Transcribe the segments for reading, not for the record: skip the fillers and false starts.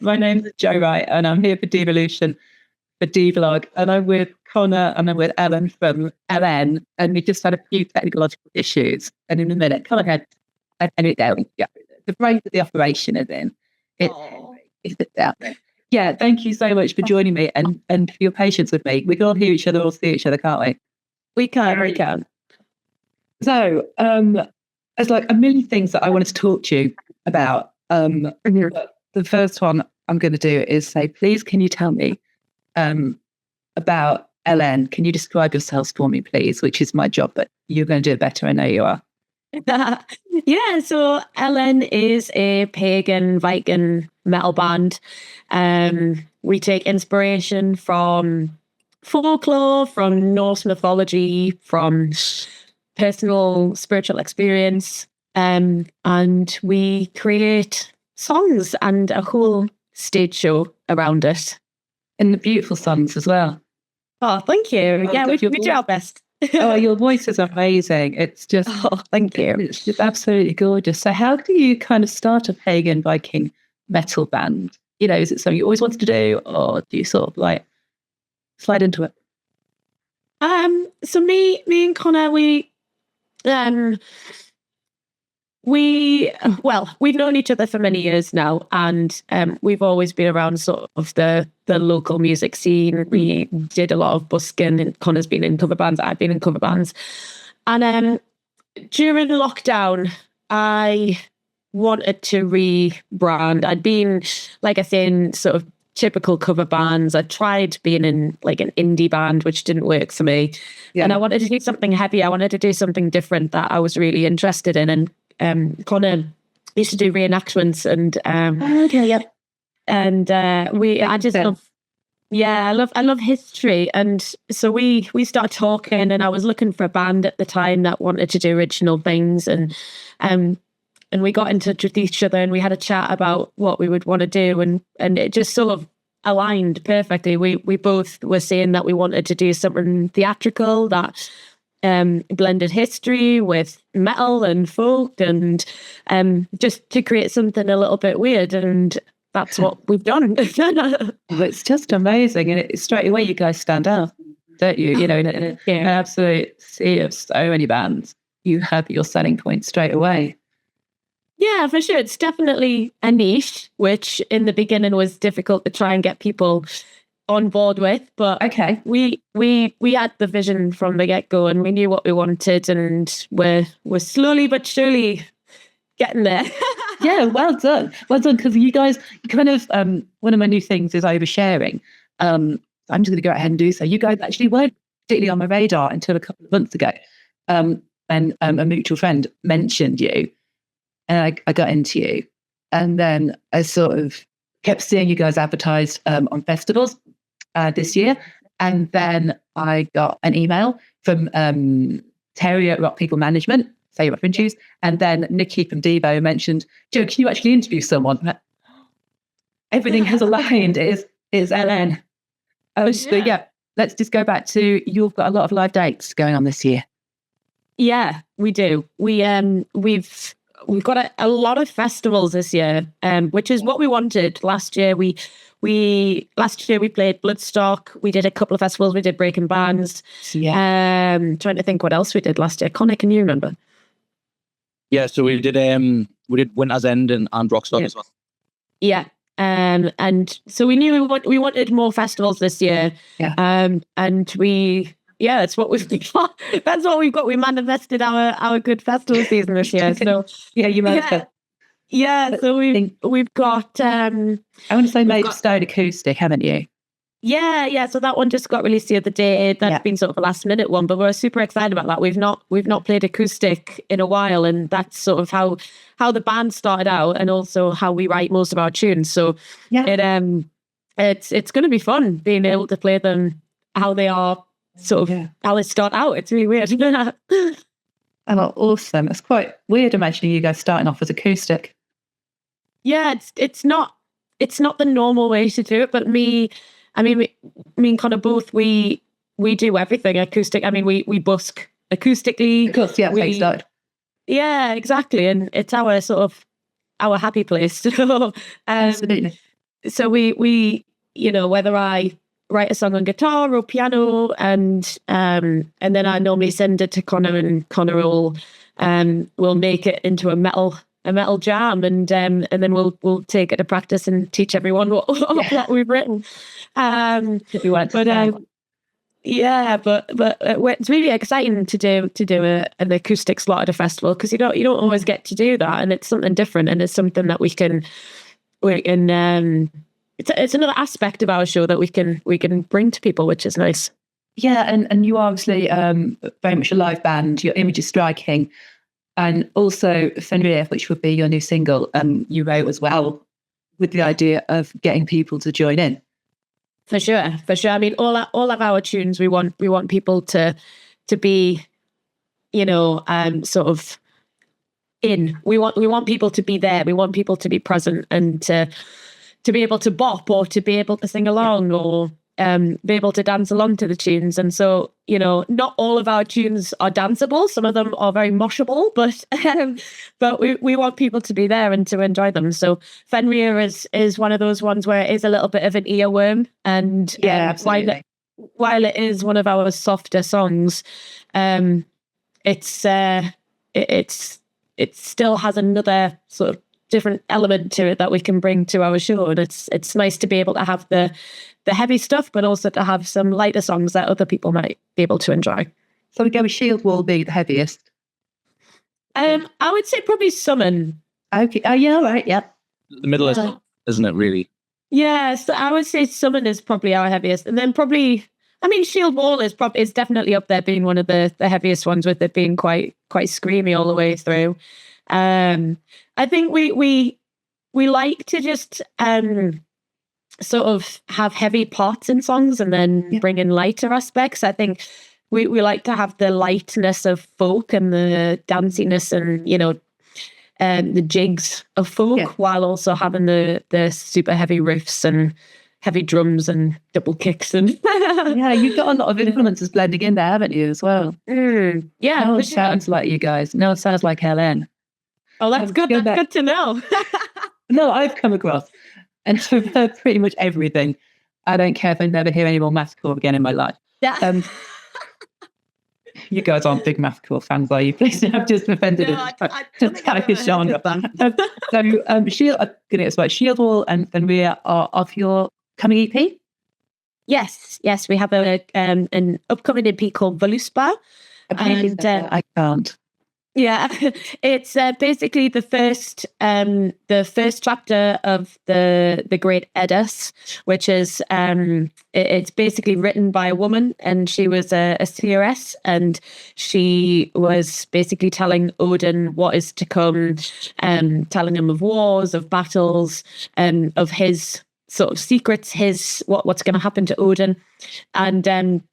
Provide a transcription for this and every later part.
My name's Jo Wright, and I'm here for Devolution, for Devlog, and I'm with Connor and I'm with Ellen from LN, and we just had a few technological issues. And in a minute, come ahead, and it down. Yeah, the brain that the operation is in. It's down there. Yeah, thank you so much for joining me and for your patience with me. We can all hear each other or see each other, can't we? We can. So, there's like a million things that I wanted to talk to you about. The first one I'm going to do is say, please, can you tell me about LN? Can you describe yourselves for me, please? Which is my job, but you're going to do it better. I know you are. Yeah, so LN is a pagan Viking metal band. We take inspiration from folklore, from Norse mythology, from personal spiritual experience, and we create songs and a whole stage show around it. And the beautiful songs as well. Oh, thank you. Yeah, we do our best. Oh, your voice is amazing. It's just, thank you. It's just absolutely gorgeous. So how do you kind of start a pagan Viking metal band? You know, is it something you always wanted to do, or do you sort of like slide into it? So me and Connor, we've known each other for many years now, and we've always been around sort of the local music scene. We did a lot of busking, and Connor's been in cover bands, I've been in cover bands. And during lockdown, I wanted to rebrand. I'd been, like I say, in sort of typical cover bands. I tried being in like an indie band, which didn't work for me. Yeah. And I wanted to do something heavy. I wanted to do something different that I was really interested in. And Connor used to do reenactments, and I love history, and so we started talking, and I was looking for a band at the time that wanted to do original things, and we got in touch with each other, and we had a chat about what we would want to do, and it just sort of aligned perfectly. We both were saying that we wanted to do something theatrical that blended history with metal and folk, and just to create something a little bit weird, and that's what we've done. It's just amazing, and straight away you guys stand out, don't you? You know, in an absolute sea of so many bands, you have your selling point straight away. Yeah, for sure. It's definitely a niche, which in the beginning was difficult to try and get people on board with, but we had the vision from the get-go, and we knew what we wanted, and we're slowly but surely getting there. Yeah, well done, because you guys kind of one of my new things is oversharing. I'm just going to go ahead and do so. You guys actually weren't particularly on my radar until a couple of months ago, and a mutual friend mentioned you, and I got into you, and then I sort of kept seeing you guys advertised on festivals this year, and then I got an email from Terry at Rock People Management, say your reference, and then Nikki from Devo mentioned, Jo, can you actually interview someone? Everything has aligned. It's LN. So yeah, let's just go back to, you've got a lot of live dates going on this year. Yeah, we do. We've got a lot of festivals this year, which is what we wanted. Last year we played Bloodstock. We did a couple of festivals. We did Breaking Bands. Yeah. Trying to think what else we did last year. Connor, can you remember? Yeah, so we did Winter's End and Rockstock as well. Yeah. And so we knew we wanted more festivals this year. Yeah. And that's what we've got. That's what we've got. We manifested our good festival season this year. So yeah, you manifested. Yeah. So we've got. I want to say Made Stone Acoustic, haven't you? Yeah. So that one just got released the other day. That's been sort of a last minute one, but we're super excited about that. We've not played acoustic in a while, and that's sort of how the band started out, and also how we write most of our tunes. So it's going to be fun being able to play them how they are. Sort of how they start out. It's really weird. Oh, awesome. It's quite weird imagining you guys starting off as acoustic. Yeah, it's not the normal way to do it, but me and Connor both, we do everything acoustic. I mean, we busk acoustically. Of course, yeah, Yeah, exactly. And it's our sort of our happy place. Absolutely. so we whether I write a song on guitar or piano, and then I normally send it to Connor, and Connor will make it into a metal jam, and then we'll take it to practice and teach everyone what we've written. But it's really exciting to do an acoustic slot at a festival, because you don't always get to do that, and it's something different, and it's something that we can it's another aspect of our show that we can bring to people, which is nice. Yeah, and you are obviously very much a live band. Your image is striking. And also Fenrir, which would be your new single, you wrote as well, with the idea of getting people to join in. For sure. I mean, all of our tunes, we want people to be, sort of in. We want people to be there. We want people to be present, and to be able to bop, or to be able to sing along, or be able to dance along to the tunes. And so, not all of our tunes are danceable. Some of them are very moshable, but we want people to be there and to enjoy them. So Fenrir is one of those ones where it is a little bit of an earworm, and while it is one of our softer songs, it still has another sort of different element to it that we can bring to our show. And it's nice to be able to have the heavy stuff, but also to have some lighter songs that other people might be able to enjoy. So we go with Shield Wall being the heaviest. I would say probably Summon. Okay. Oh yeah, right, yeah. The middle isn't it really? Yeah, so I would say Summon is probably our heaviest, and then probably, I mean, Shield Wall is definitely up there, being one of the heaviest ones, with it being quite screamy all the way through. I think we like to just sort of have heavy parts in songs, and then bring in lighter aspects. I think we like to have the lightness of folk and the danciness, and the jigs of folk, while also having the super heavy riffs and heavy drums and double kicks. And yeah, you've got a lot of influences blending in there, haven't you, as well? Yeah, no one sounds like you guys. No, it sounds like Helen. Oh, that's good. That's good to know. No, I've come across, and so I've heard pretty much everything. I don't care if I never hear any more mathcore again in my life. Yeah. You guys aren't big mathcore fans, are you? Please, I've just offended it. genre. So, Shield, I'm gonna get right. Shield Wall and Fenrir are of your coming EP. Yes, we have an upcoming EP called Völuspá, and I can't. Yeah, it's basically the first chapter of the Great Eddas, which is it's basically written by a woman, and she was a seeress, and she was basically telling Odin what is to come, telling him of wars, of battles, of his sort of secrets, what's going to happen to Odin, and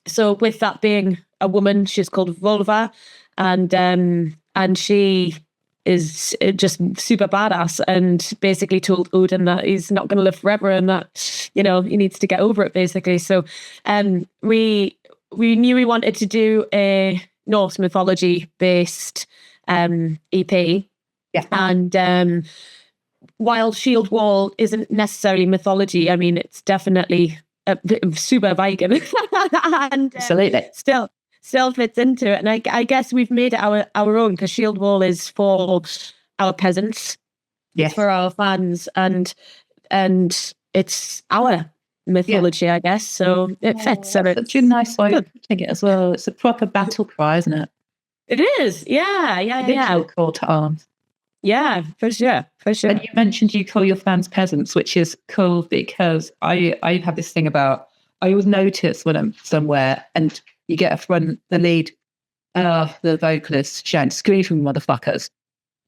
so with that being a woman, she's called Volva. And she is just super badass, and basically told Odin that he's not going to live forever, and that he needs to get over it, basically. So we knew we wanted to do a North mythology based EP. Yeah. And while Shield Wall isn't necessarily mythology, I mean, it's definitely super Viking. And absolutely. Still fits into it, and I guess we've made it our own, because Shield Wall is for our peasants, yes, for our fans, and it's our mythology, I guess. So it fits. And it's such a nice way of putting it as well. It's a proper battle cry, isn't it? It is, yeah. Call to arms. Yeah, for sure. And you mentioned you call your fans peasants, which is cool, because I have this thing about, I always notice when I'm somewhere and you get the lead, the vocalist shouting, "Screaming motherfuckers."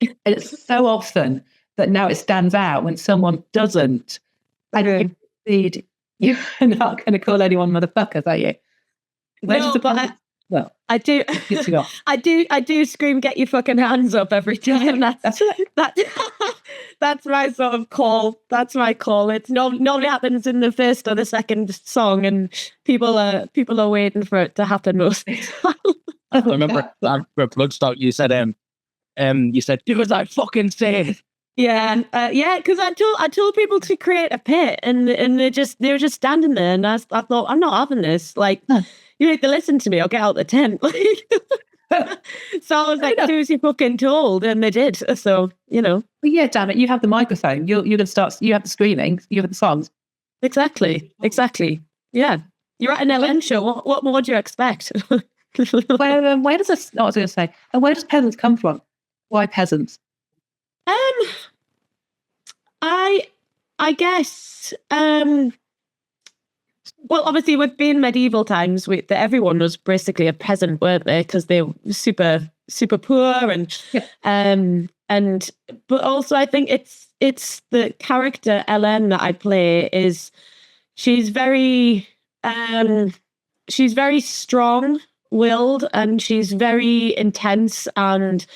And it's so often that now it stands out when someone doesn't. And you're not going to call anyone motherfuckers, are you? No, but I do. I do scream, "Get your fucking hands up" every time. That's my sort of call. That's my call. It normally happens in the first or the second song, and people are waiting for it to happen most of the time. I remember for Bloodstock, you said, "Do as I fucking say." Yeah, because I told people to create a pit, and they were just standing there, and I thought, I'm not having this. Like, you need to listen to me or get out the tent. So I was like, do as you're fucking told, and they did. So Well, yeah, damn it, you have the microphone. You're gonna start. You have the screaming. You have the songs. exactly. Yeah, you're at an LN show. What more do you expect? Where does this? I was going to say, and where does peasants come from? Why peasants? I guess. Well, obviously, with being medieval times, everyone was basically a peasant, weren't they? Because they were super poor, and but also I think it's the character Ellen that I play is she's very strong-willed, and she's very intense, and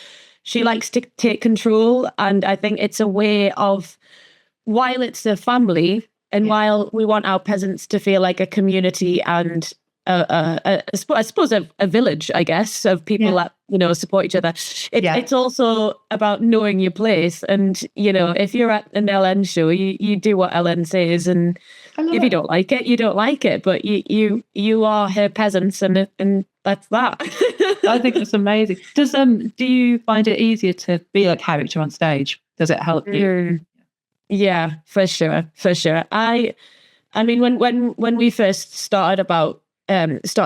she likes to take control. And I think it's a way of, while it's a family, and while we want our peasants to feel like a community and I suppose a village, I guess, of people that support each other. It's also about knowing your place, and if you're at an LN show, you do what LN says, and if you don't like it, you don't like it. But you are her peasants, and that's that. I think it's amazing. Do you find it easier to be a character on stage? Does it help you? Yeah, for sure. I mean, when we first started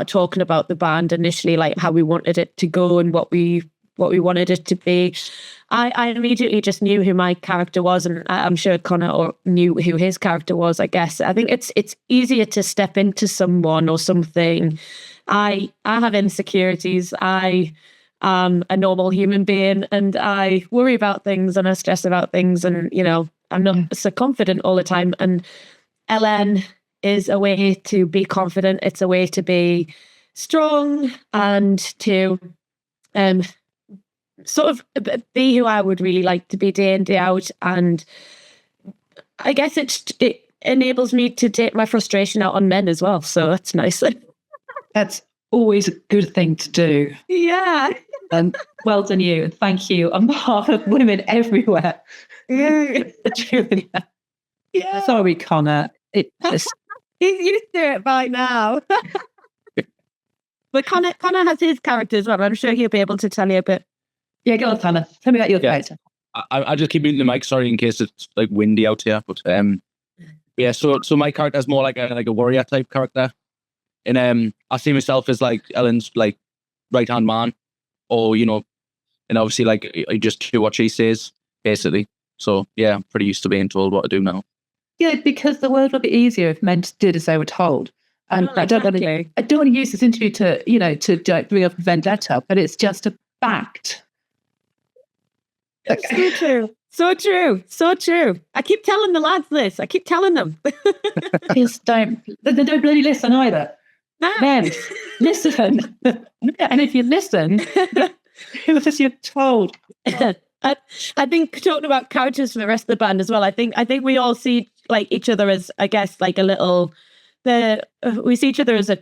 talking about the band initially, like how we wanted it to go and what we wanted it to be, I immediately just knew who my character was, and I'm sure Connor knew who his character was. I guess I think it's easier to step into someone or something. I have insecurities. I am a normal human being, and I worry about things and I stress about things, and I'm not so confident all the time. And LN is a way to be confident. It's a way to be strong and to sort of be who I would really like to be day in, day out. And I guess it enables me to take my frustration out on men as well. So that's nice. That's always a good thing to do. Yeah. And well done you. And thank you on behalf of women everywhere. Truly. Yeah. Sorry, Connor. He's used to it by now. But Connor has his character as well. I'm sure he'll be able to tell you a bit. Yeah, go on, Connor. Tell me about your character. I just keep muting the mic, sorry, in case it's like windy out here. But so my character is more like a warrior type character. And I see myself as like Ellen's like right hand man, or and obviously like I just do what she says, basically. So yeah, I'm pretty used to being told what to do now. Yeah, because the world would be easier if men did as they were told. And I don't want to use this interview to bring up a vendetta, but it's just a fact. So true. I keep telling the lads this. I keep telling them. Just don't bloody listen either. No. Men, listen. And if you listen, who is you're told? I think talking about characters for the rest of the band as well, I think we all see like each other as, I guess, like a little. We see each other as a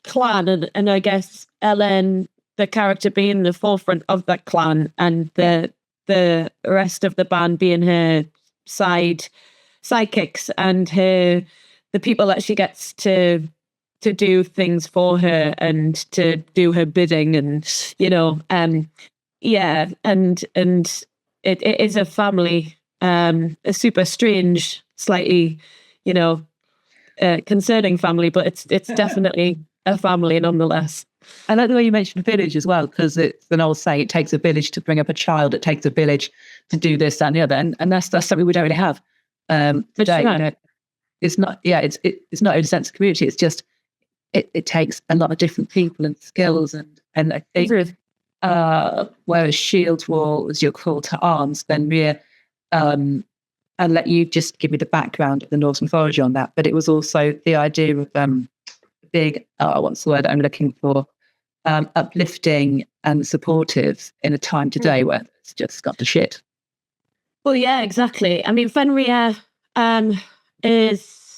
clan, and I guess Ellen, the character, being the forefront of that clan, and the rest of the band being her sidekicks and the people that she gets to do things for her and to do her bidding, and and it is a family, a super strange, slightly concerning family, but it's definitely a family nonetheless. I like the way you mentioned village as well, because it's an old saying, it takes a village to bring up a child, it takes a village to do this, that, and the other. And that's something we don't really have today. It's not not a sense of community, it's just it takes a lot of different people and skills, and I think whereas shield was your call to arms, then we're and let you just give me the background of the Norse mythology on that. But it was also the idea of being, what's the word I'm looking for? Uplifting and supportive in a time today where it's just got to shit. Well, yeah, exactly. I mean, Fenrir is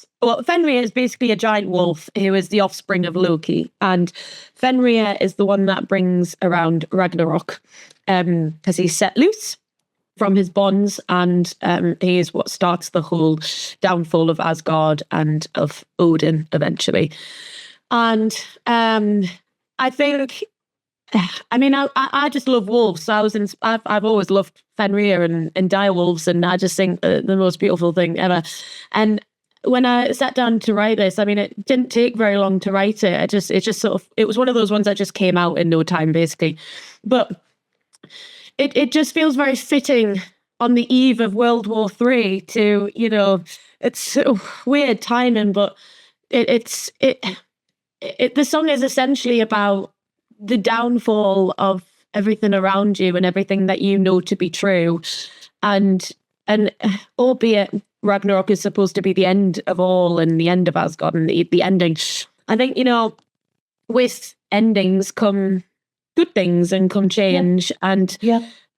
basically a giant wolf who is the offspring of Loki, and Fenrir is the one that brings around Ragnarok because he's set loose. from his bonds, and he is what starts the whole downfall of Asgard and of Odin eventually. And I think, I mean, I just love wolves. I've always loved Fenrir and direwolves, and I just think the most beautiful thing ever. And when I sat down to write this, I mean, it didn't take very long to write it. It was one of those ones that just came out in no time, basically. But it just feels very fitting on the eve of World War III to, it's weird timing, but the song is essentially about the downfall of everything around you and everything that you know to be true. And albeit Ragnarok is supposed to be the end of all and the end of Asgard and the ending, I think, with endings come good things and come change. And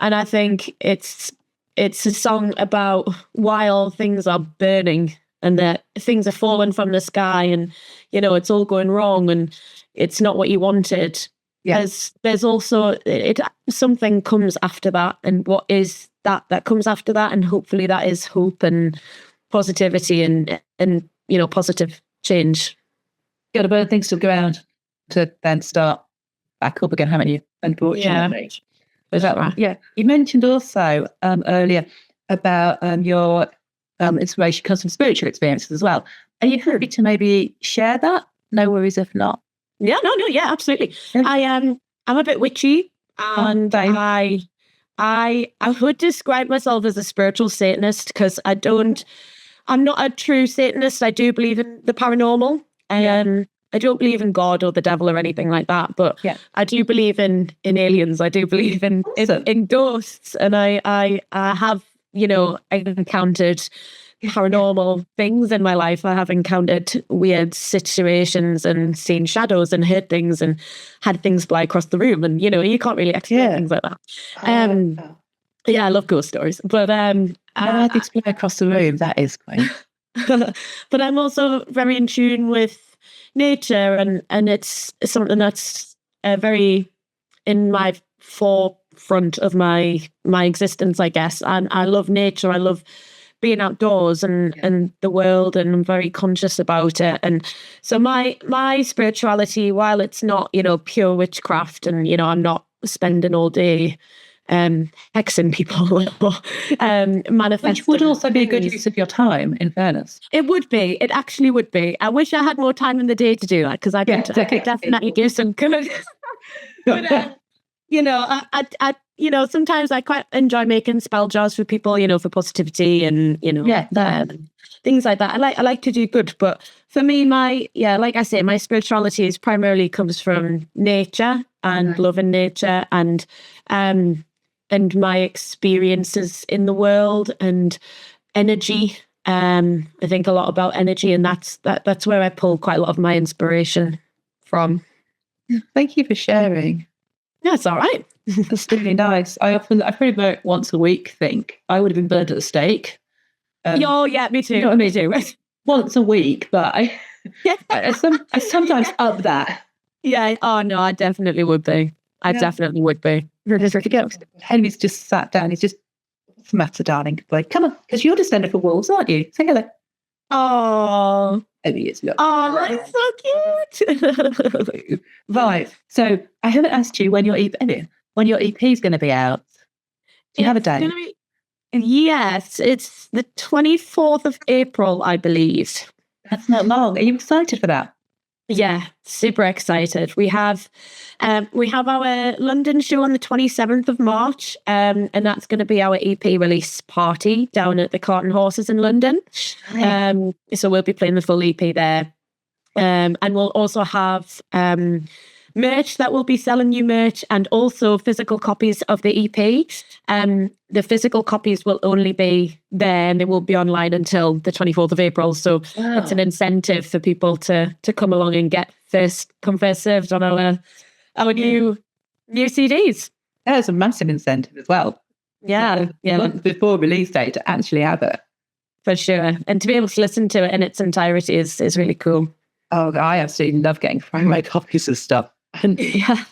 I think it's a song about while things are burning and that things are falling from the sky and, it's all going wrong and it's not what you wanted. Yeah. There's also something comes after that, and what is that comes after that, and hopefully that is hope and positivity and positive change. Got to burn things to the ground to then start back up again, haven't you? Unfortunately. Yeah. Is that right? Yeah. You mentioned also earlier about your inspiration comes from spiritual experiences as well. Are you happy to maybe share that? No worries if not. Yeah, yeah, absolutely. I'm a bit witchy, and I would describe myself as a spiritual Satanist because I'm not a true Satanist. I do believe in the paranormal. I don't believe in God or the devil or anything like that, but I do believe in aliens. I do believe in ghosts, and I have encountered paranormal things in my life. I have encountered weird situations and seen shadows and heard things and had things fly across the room, and you can't really explain things like that. I love ghost stories, but I had things fly across the room. That is quite. But I'm also very in tune with nature, and it's something that's very in my forefront of my existence, I guess. And I love nature. I love being outdoors and the world, and I'm very conscious about it. And so my spirituality, while it's not pure witchcraft, and I'm not spending all day hexing people or manifesting. Which would also be a good use of your time, in fairness. It would be. It actually would be. I wish I had more time in the day to do that, because I could definitely do some good. But I sometimes I quite enjoy making spell jars for people, for positivity and things like that. I like to do good, but for me, like I say, my spirituality is primarily comes from nature and loving nature and my experiences in the world and energy. I think a lot about energy, and that's where I pull quite a lot of my inspiration from. Thank you for sharing. Yeah, it's all right. That's really nice. I pretty much once a week think I would have been burnt at the stake. Me too. Me too. Once a week, but I sometimes up that. Yeah. Oh no, I definitely would be. I definitely would be. Henry's just sat down. He's just, what's the matter, darling? Like, come on, because you're descended for wolves, aren't you? Say hello. Oh. Maybe it's not. Oh, that's so cute. Right. So I haven't asked you when your EP is going to be out. Do you have a date? Yes, it's the 24th of April, I believe. That's not long. Are you excited for that? Yeah, super excited. We have our London show on the 27th of March, and that's going to be our EP release party down at the Cart and Horses in London. So we'll be playing the full EP there, and we'll also have merch that will be selling, new merch, and also physical copies of the EP. The physical copies will only be there, and they won't be online until the 24th of April. So it's an incentive for people to come along and get first served on our new CDs. There's a massive incentive as well. Yeah. Months before release date to actually have it. For sure. And to be able to listen to it in its entirety is really cool. Oh, I absolutely love getting frame copies of stuff. And Yeah.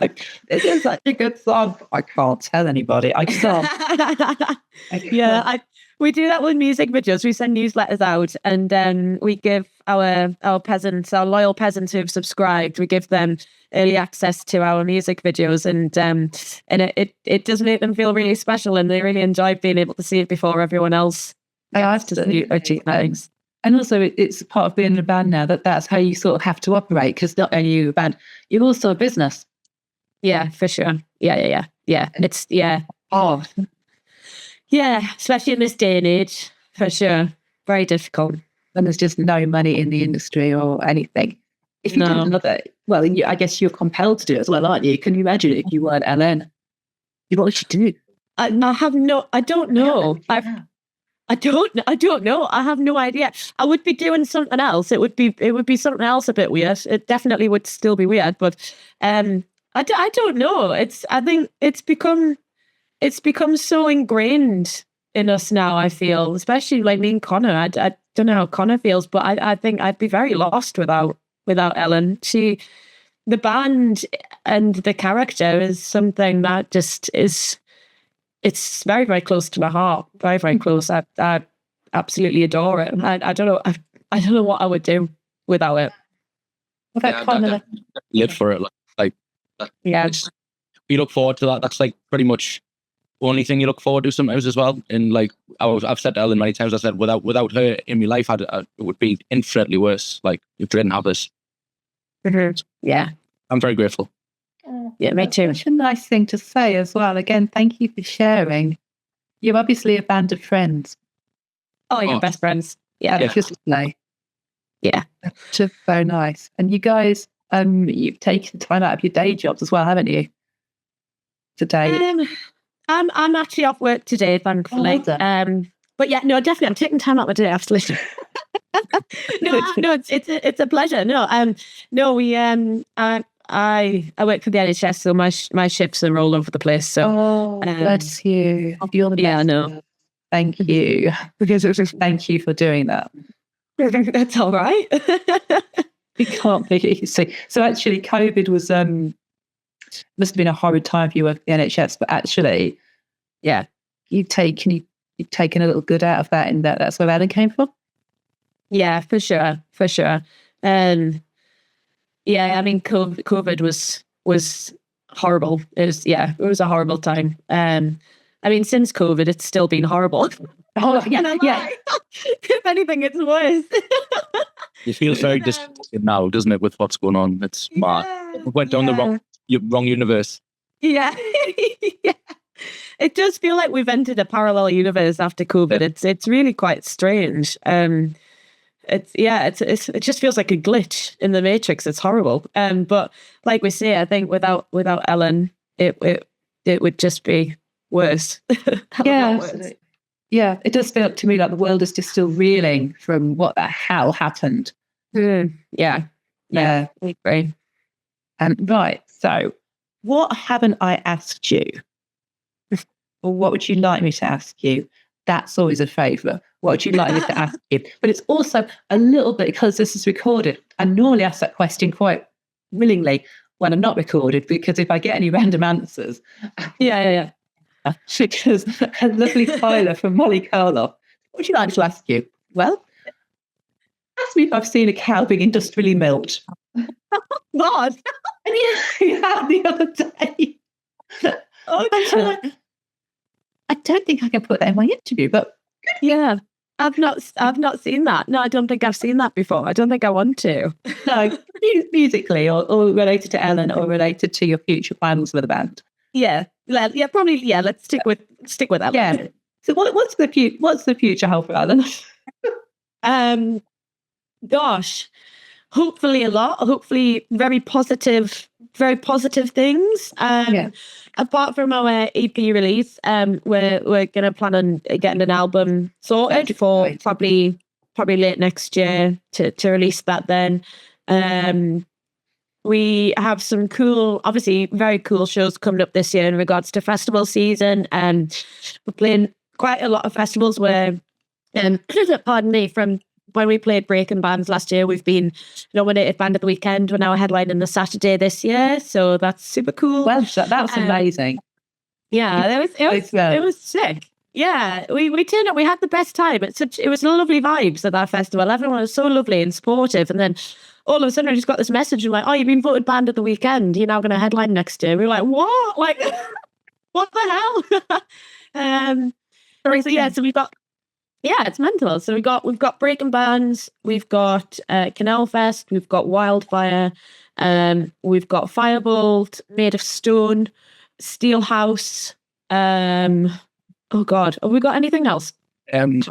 like, this is such a good song. I can't tell anybody. I can't. Yeah, we do that with music videos. We send newsletters out, and we give our peasants, our loyal peasants who've subscribed, we give them early access to our music videos, and it does make them feel really special, and they really enjoy being able to see it before everyone else. I have to see things. And also, it's part of being in a band now that's how you sort of have to operate, because not only are you a band, you're also a business. Yeah, for sure. Yeah. It's hard. Yeah, especially in this day and age, for sure. Very difficult. And there's just no money in the industry or anything. If you did another, well, I guess you're compelled to do it as well, aren't you? Can you imagine if you weren't Ellen? What would you do? I don't know. I don't know. I have no idea. I would be doing something else. It would be something else a bit weird. It definitely would still be weird, but I don't know. I think it's become so ingrained in us now, I feel, especially like me and Connor. I don't know how Connor feels, but I think I'd be very lost without Ellen. The band and the character is something that just is, it's very, very close to my heart. Very, very close. I absolutely adore it. I don't know. I don't know what I would do without it. What about Connor? Live for it. Yeah. We look forward to that. That's like pretty much the only thing you look forward to sometimes as well. And like I've said to Ellen many times, I said without her in my life, it would be infinitely worse. Like if we didn't have this. Mm-hmm. Yeah. I'm very grateful. Yeah, me too. Such a nice thing to say as well. Again, thank you for sharing. You're obviously a band of friends. Oh, you're best friends. Yeah. Just play. Yeah. Just so nice. And you guys, you've taken time out of your day jobs as well, haven't you? Today. I'm actually off work today, thankfully. But yeah, no, definitely, I'm taking time out of my day after listening. No, it's a pleasure. No, we I work for the NHS, so my shifts are all over the place. So, bless you. You're the best. Yeah, I know. Thank you. Because it was thank you for doing that. That's all right. You can't make it easy. So actually, COVID was must have been a horrid time for you at the NHS, but actually, yeah, you've taken a little good out of that, and that's where Ellen came from. Yeah, for sure. Yeah, I mean, COVID was horrible. It was a horrible time. I mean, since COVID, it's still been horrible. Oh, yeah. If anything, it's worse. You feel very disconnected now, doesn't it, with what's going on? It's mad. We went down the wrong universe. Yeah. Yeah. It does feel like we've entered a parallel universe after COVID. It's really quite strange. It just feels like a glitch in the Matrix. It's horrible. But like we say, I think without Ellen, it would just be worse. Worse. Yeah, it does feel to me like the world is just still reeling from what the hell happened. Yeah, I agree. Right, so what haven't I asked you? Or what would you like me to ask you? That's always a favour. What would you like me to ask you? But it's also a little bit, because this is recorded, I normally ask that question quite willingly when I'm not recorded, because if I get any random answers. Yeah. Because a lovely Tyler from Molly Carloff, what would you like to ask you? Well, ask me if I've seen a cow being industrially milked. God. And you had the other day. I don't think I can put that in my interview, but yeah, I've not seen that. No, I don't think I've seen that before. I don't think I want to. No, musically or related to Ellen or related to your future plans with the band. Yeah, probably. Yeah, let's stick with Ellen. Yeah. So what's the future hold for Ellen? Gosh, hopefully a lot. Hopefully very positive things. Apart from our EP release, we're gonna plan on getting an album sorted for probably late next year to release that then. We have some obviously very cool shows coming up this year in regards to festival season. We're playing quite a lot of festivals where, pardon me, from when we played Breaking Bands last year, we've been nominated Band of the Weekend. We're now headlining the Saturday this year, so that's super cool. Well, that's amazing. Yeah, it was sick. Yeah, we turned up. We had the best time. It was lovely vibes at that festival. Everyone was so lovely and supportive. And then all of a sudden, I just got this message like, "Oh, you've been voted Band of the Weekend. You're now going to headline next year." We were like, "What? Like, what the hell?" So we've got. Yeah, it's mental. So we've got Breaking Bands, we've got Canal Fest, we've got Wildfire, we've got Firebolt, Made of Stone, Steelhouse. Oh God, have we got anything else? Is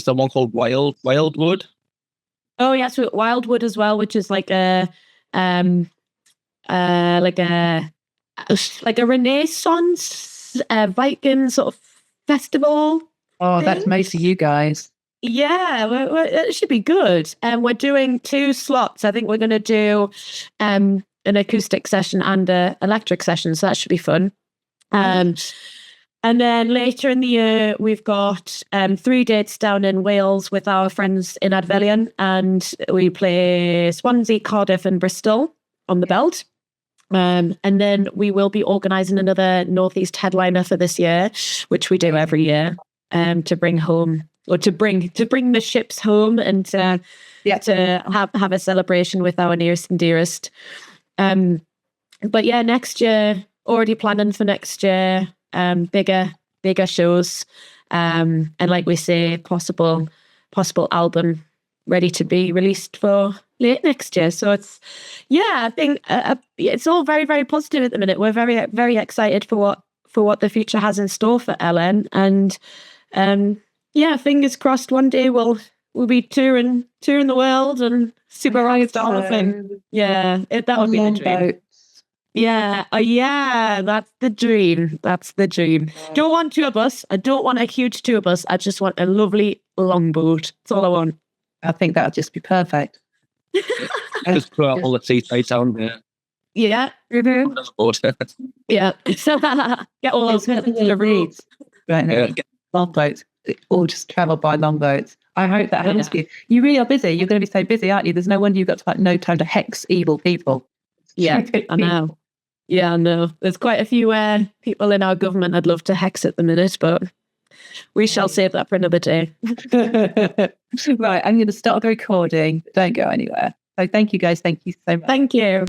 there one called Wildwood? Oh yeah, so Wildwood as well, which is like a Renaissance Viking sort of festival. Oh, that's made for you guys. Yeah, it should be good. We're doing 2 slots. I think we're going to do an acoustic session and an electric session, so that should be fun. And then later in the year, we've got 3 dates down in Wales with our friends in Advelion, and we play Swansea, Cardiff and Bristol on the belt. And then we will be organising another Northeast headliner for this year, which we do every year. To bring home, or to bring the ships home, and to have a celebration with our nearest and dearest. But yeah, next year, already planning for next year, bigger shows, and like we say, possible album ready to be released for late next year. So I think it's all very, very positive at the minute. We're very, very excited for what the future has in store for Ellen, and fingers crossed one day we'll be touring the world and supervised all of it. Yeah, that would be the dream. Yeah, that's the dream. That's the dream. Don't want tour bus. I don't want a huge tour bus. I just want a lovely longboat. That's all I want. I think that would just be perfect. Just put out all the seaside down there. Yeah. Yeah. So get all those reads. Right now. Yeah. Longboats, or just travel by longboats. I hope that happens for you. You really are busy. You're going to be so busy, aren't you? There's no wonder you've got no time to hex evil people. Yeah, I know. Yeah, I know. There's quite a few people in our government I'd love to hex at the minute, but we shall save that for another day. Right, I'm going to start the recording. Don't go anywhere. So thank you guys. Thank you so much. Thank you.